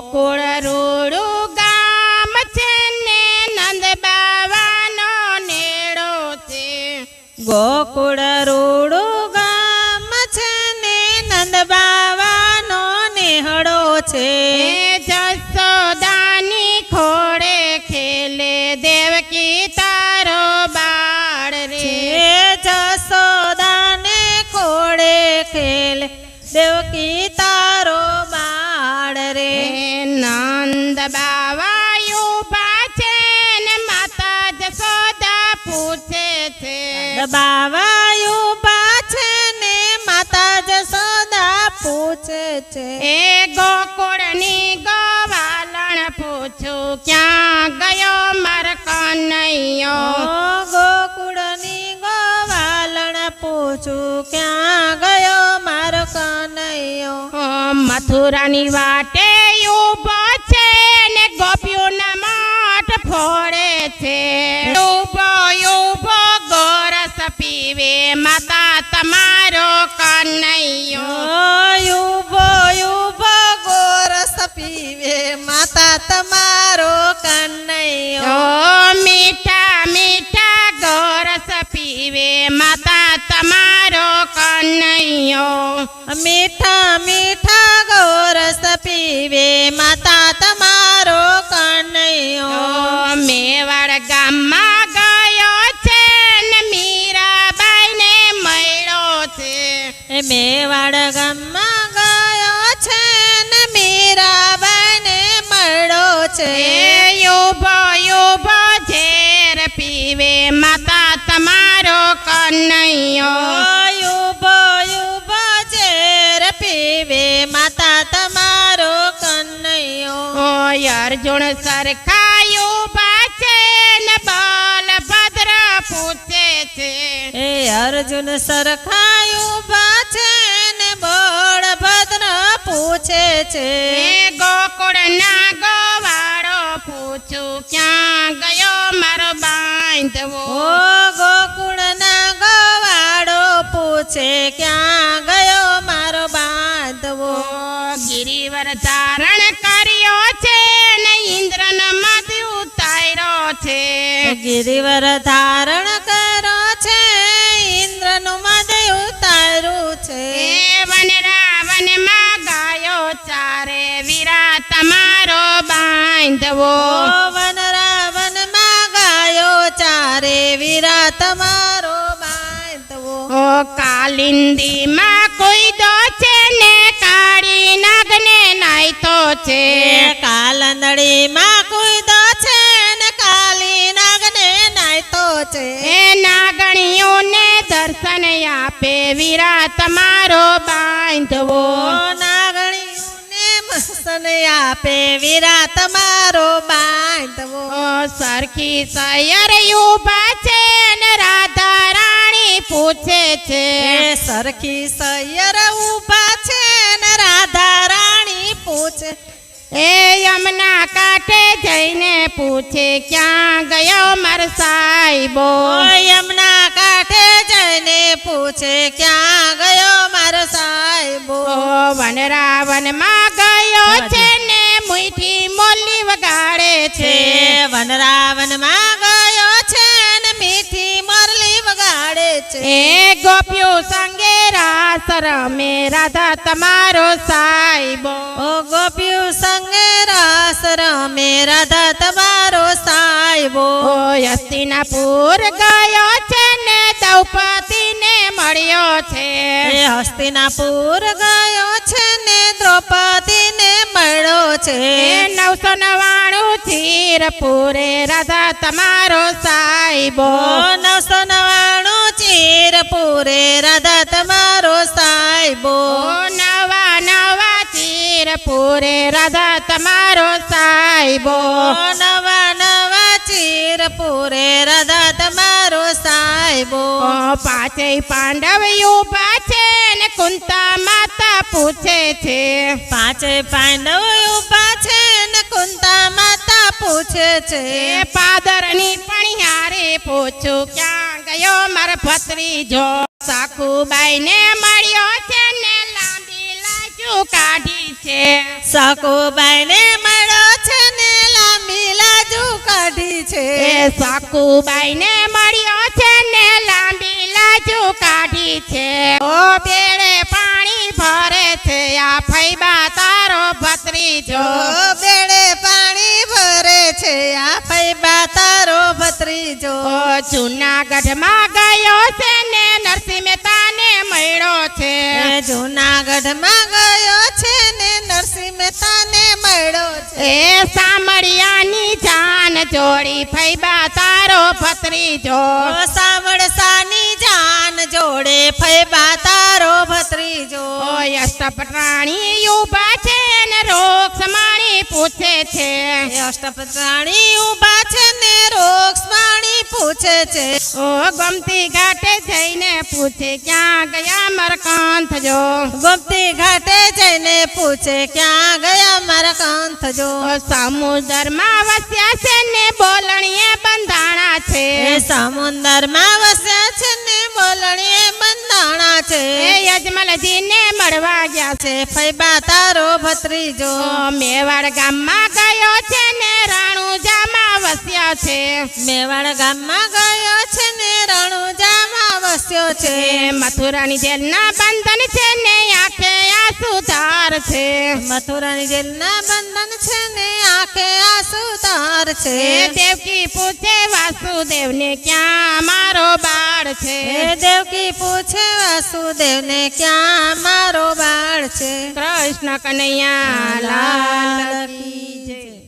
ગોકુળ રૂડું ગામ છે ને નંદ બાવાનો નેડો છે. ગોકુળ રૂડું ગામ છે ને નંદ બાવાનો નેહડો છે. જસોદાની ખોડે ખેલે દેવકી તારો બાળ રે. જસોદાને ખોડે ખેલે દેવકી તારો બાળ રે. નંદ બાવા ઉભા છે ને માતા જસોદા પૂછે છે. બાવા ઉભા છે ને માતા જસોદા પૂછે છે. એ ગોકુળની ગોવાલણ પૂછું ક્યાં ગયો માર કનૈયો. ગોકુળની ગોવાલણ પૂછું ક્યાં ગયો મારો કનૈયો. મથુરાની વાટે ઉભો છે ને ગોપીઓના માઠ ફોડે છે. ઉભો ઉભો ગોરસ પીવે માતા તમારો કનૈયો. ઉભો ઉભો ગોરસ પીવે માતા તમારો કનૈયો. મીઠા મીઠા ગોરસ પીવે માતા તમારો કનૈયો. મીઠા મીઠા ગોરસ પીવે માતા તમારો કનૈયો. મેવાડ ગામમાં ગયો છે ને મીરાબાઈને મળ્યો છે. મેવાડ ગામમાં ગયો છે ને મીરાબાઈને મળ્યો છે. ઉભો ઉભો ઝેર પીવે માતા તમારો કનૈયો. ઉભો ઉભો ઝેર પીવે માતા તમારો કનૈયો. અર્જુન સરખાયું ઉભા છે ને બલભદ્ર પૂછે છે. અર્જુન સરખાયું ઉભા છે ને બળભદ્ર પૂછે છે. ગોકુળના ગોવાળો પૂછું ક્યાં ગયો મારો બાંધવો. ગોકુળના ગોવાળો પૂછે ક્યાં ગયો મારો બાંધવો. ગિરિવર ધારણ કર્યો છે ને ઇન્દ્રનો મધ ઉતાર્યો છે. ગિરિવર ધારણ કરો છે ઇન્દ્રનું મદ ઉતાર્યું છે. વન રાવણમાં ગાયો ચારે વીરા તમારો બાંધવો. વન રાવણમાં ગાયો ચારે વીરા તમારો બાંધવો. કાલિંદીમાં કોઈ દો છે ને કાળી નાગને નાયતો છે. કાલંદડીમાં કૂદો છે ને કાલી નાગને નાયતો છે. નાગણીઓને દર્શન આપે વીરા તમારો બાંધવો. નાગણીઓને મસન આપે વીરા તમારો બાંધવો. સરખી સૈયર ઉભા છે ને રાધા રાણી પૂછે છે. સરખી સૈયર ઉભા છે ને રાધા રાણી પૂછે. યમુના કાંઠે જઈને પૂછે ક્યાં ગયો માર સાહેબો. યમુના કાંઠે જઈને પૂછે ક્યાં ગયો મારો સાહેબો. વન રાવણમાં ગયો છે ને મીઠી મોલી વગાડે છે. વન રાવણમાં ગયો છે ને મીઠી મોરલી વગાડે છે. ગોપીઓ સંગે રાસ રમે રાધા તમારો સાહેબો. ગોપીઓ સંગે રાસ રમે રાધા તમારો સાહેબો. હસ્તિનાપુર ગયો છે ને દ્રૌપદીને મળ્યો છે. હસ્તિનાપુર ગયો છે ને દ્રૌપદીને મળ્યો છે. 999 ચીરપુરે રાધા તમારો સાહેબો. 999 ચીરપુરે રાધા તમારો સાહેબો. નવા નવા ચીરપુરે રાધા તમારો સાહેબો. નવા નવા ચીરપુરે રાધા તમારો સાહેબો. પાંચેય પાંડવ ઉભા છે ને કુંતા માતા પૂછે છે. પાંચે પાંડવ ઉભા છે ને કુંતા માતા પૂછે છે. પાદરની પણિયારે પૂછું ક્યાં ગયો મારા ભત્રીજો. સાખુબાઈને મળ્યો છે ને લાંબી લાજુ કાઢી છે. સકુબાઈને મળ્યો છે ને લાંબી લાજુ કાઢી છે. એ સકુબાઈને મળ્યો છે ને લાંબી લાજુ કાઢી છે. ઓ બેડે પાણી ભરે છે આ ફૈબા તારો ભત્રીજો. ઓ બેડે પાણી ભરે છે આ ફૈબા તારો ભત્રીજો. ઓ જૂનાગઢમાં ગયો છે ને નરસિંહ મહેતાને મળ્યો છે. એ જૂનાગઢમાં ગયો છે ને નરસિંહ મહેતાને મળ્યો છે. એ સામળિયાની જાન જોડી ફૈબા તારો ભત્રીજો. ઓ સામળસાની જાન જોડે ફૈબા તારો ભત્રીજો. ઓ અષ્ટપટરાણી ઊભા છે ને રોક્ષમાણી પૂછે છે. એ અષ્ટપત્રાણી ઊભા છે ને રોક્ષમાણી પૂછે છે. ઓ ગમતી ઘાટે જઈને પૂછે ક્યાં ગયા મરકાંત જો. ગોમતી ઘાટે જઈને પૂછે ક્યાં ગયા મારા કાંથજો. ઓ સમુદ્રમાં વસ્યા છે ને બોલણીએ બંધાણા છે. એ સમુંદરમાં વસ્યા છે ને બોલણીએ બંધાણા છે. એ યજમલજીને મળવા ગયા છે. છે ફૈબા તારો ભત્રીજો. ઓ મેવાડ ગામમાં ગયો છે ને રાણુજામાં વસ્યા છે. મેવાડ ગામમાં ગયો છે ને રણુજામાં વસ્યો છે. એ મથુરાની જેલના બંધન છે ને આંખે આંસુ ધાર છે. મથુરાની જેલના બંધન છે ને આંખે આંસુ ધાર છે. એ દેવકી પૂછે વાસુદેવને ક્યાં મારો બાળ છે. એ દેવકી પૂછે વાસુદેવને ક્યાં મારો બાળ છે. કૃષ્ણ કનૈયા લાલ કી જય.